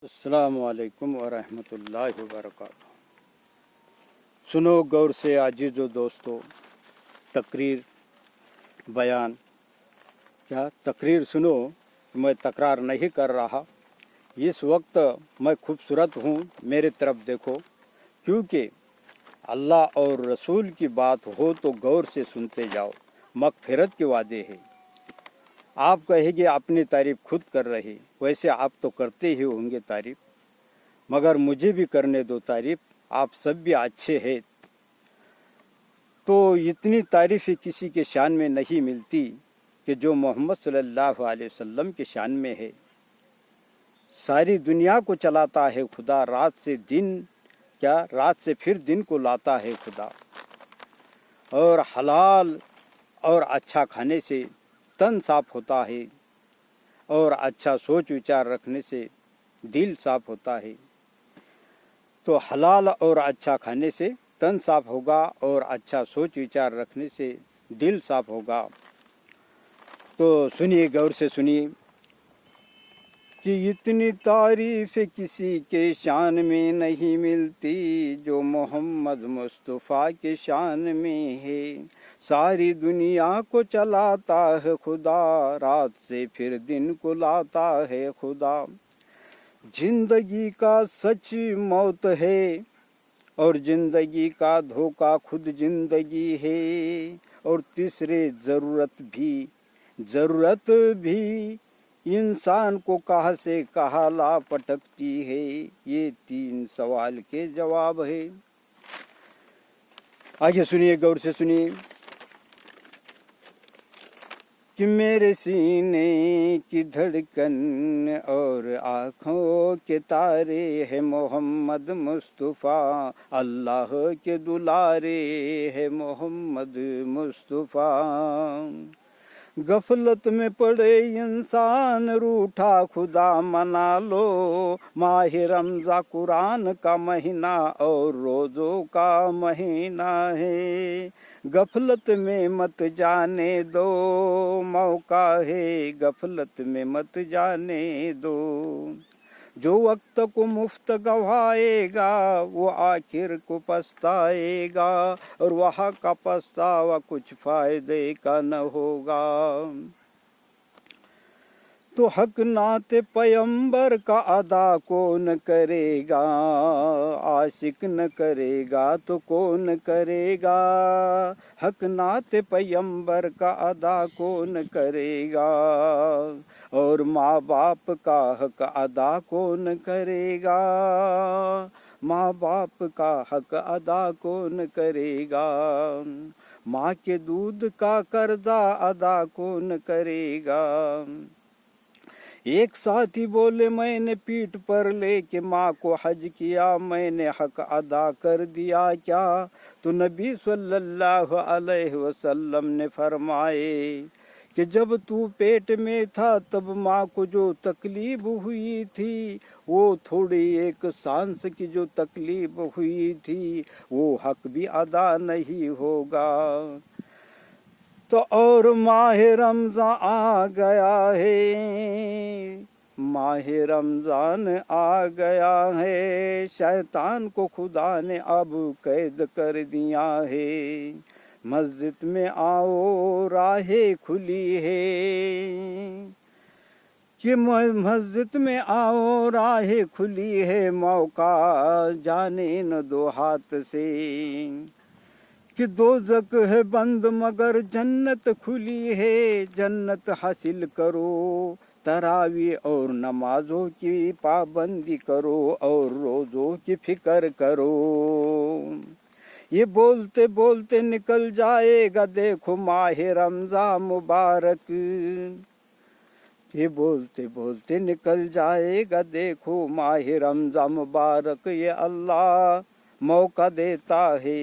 السلام علیکم ورحمۃ اللہ وبرکاتہ۔ سنو غور سے عزیزو دوستو، تقریر بیان تقریر سنو، میں تکرار نہیں کر رہا۔ اس وقت میں خوبصورت ہوں، میرے طرف دیکھو، کیونکہ اللہ اور رسول کی بات ہو تو غور سے سنتے جاؤ، مغفرت کے وعدے ہیں۔ آپ کہیں گے اپنی تعریف خود کر رہے، ویسے آپ تو کرتے ہی ہوں گے تعریف، مگر مجھے بھی کرنے دو تعریف، آپ سب بھی اچھے ہیں۔ تو اتنی تعریفیں کسی کے شان میں نہیں ملتی کہ جو محمد صلی اللہ علیہ وسلم کے شان میں ہے۔ ساری دنیا کو چلاتا ہے خدا، رات سے پھر دن کو لاتا ہے خدا، اور حلال اور اچھا کھانے سے تن صاف ہوتا ہے، اور اچھا سوچ وچار رکھنے سے دل صاف ہوتا ہے۔ تو حلال اور اچھا کھانے سے تن صاف ہوگا، اور اچھا سوچ وچار رکھنے سے دل صاف ہوگا۔ تو سنیے، غور سے سنیے کہ اتنی تعریف کسی کے شان میں نہیں ملتی جو محمد مصطفیٰ کے شان میں ہے۔ ساری دنیا کو چلاتا ہے خدا، رات سے پھر دن کو لاتا ہے خدا۔ زندگی کا سچ موت ہے، اور زندگی کا دھوکہ خود زندگی ہے، اور تیسرے ضرورت بھی انسان کو کہاں سے کہاں لا پٹکتی ہے۔ یہ 3 سوال کے جواب ہے۔ آگے سنیے، غور سے سنیے کہ میرے سینے کی دھڑکن اور آنکھوں کے تارے ہے محمد مصطفیٰ، اللہ کے دلارے ہے محمد مصطفیٰ۔ غفلت میں پڑے انسان روٹھا خدا منا لو، ماہ رمضان قرآن کا مہینہ اور روزوں کا مہینہ ہے۔ غفلت میں مت جانے دو، موقع ہے غفلت میں مت جانے دو۔ جو وقت کو مفت گوائے گا وہ آخر کو پچھتائے گا، اور وہاں کا پچھتاوا کچھ فائدے کا نہ ہوگا۔ تو حق نعت پیمبر کا ادا کون کرے گا، عاشق نہ کرے گا تو کون کرے گا۔ حق نعت پیمبر کا ادا کون کرے گا، اور ماں باپ کا حق ادا کون کرے گا۔ ماں باپ کا حق ادا کون کرے گا، ماں کے دودھ کا قرضہ ادا کون کرے گا۔ ایک ساتھی بولے میں نے پیٹھ پر لے کے ماں کو حج کیا، میں نے حق ادا کر دیا کیا؟ تو نبی صلی اللہ علیہ وسلم نے فرمائے کہ جب تو پیٹ میں تھا تب ماں کو جو تکلیف ہوئی تھی، وہ تھوڑی ایک سانس کی جو تکلیف ہوئی تھی، وہ حق بھی ادا نہیں ہوگا۔ تو اور ماہ رمضان آ گیا ہے، ماہ رمضان آ گیا ہے، شیطان کو خدا نے اب قید کر دیا ہے۔ مسجد میں آؤ راہیں کھلی ہے، کہ مسجد میں آؤ راہیں کھلی ہے، موقع جانے نہ دو ہاتھ سے، کہ دوزخ ہے بند مگر جنت کھلی ہے۔ جنت حاصل کرو، تراویح اور نمازوں کی پابندی کرو، اور روزوں کی فکر کرو۔ یہ بولتے بولتے نکل جائے گا دیکھو ماہ رمضان مبارک، یہ بولتے بولتے نکل جائے گا دیکھو ماہ رمضان مبارک۔ یہ اللہ موقع دیتا ہے،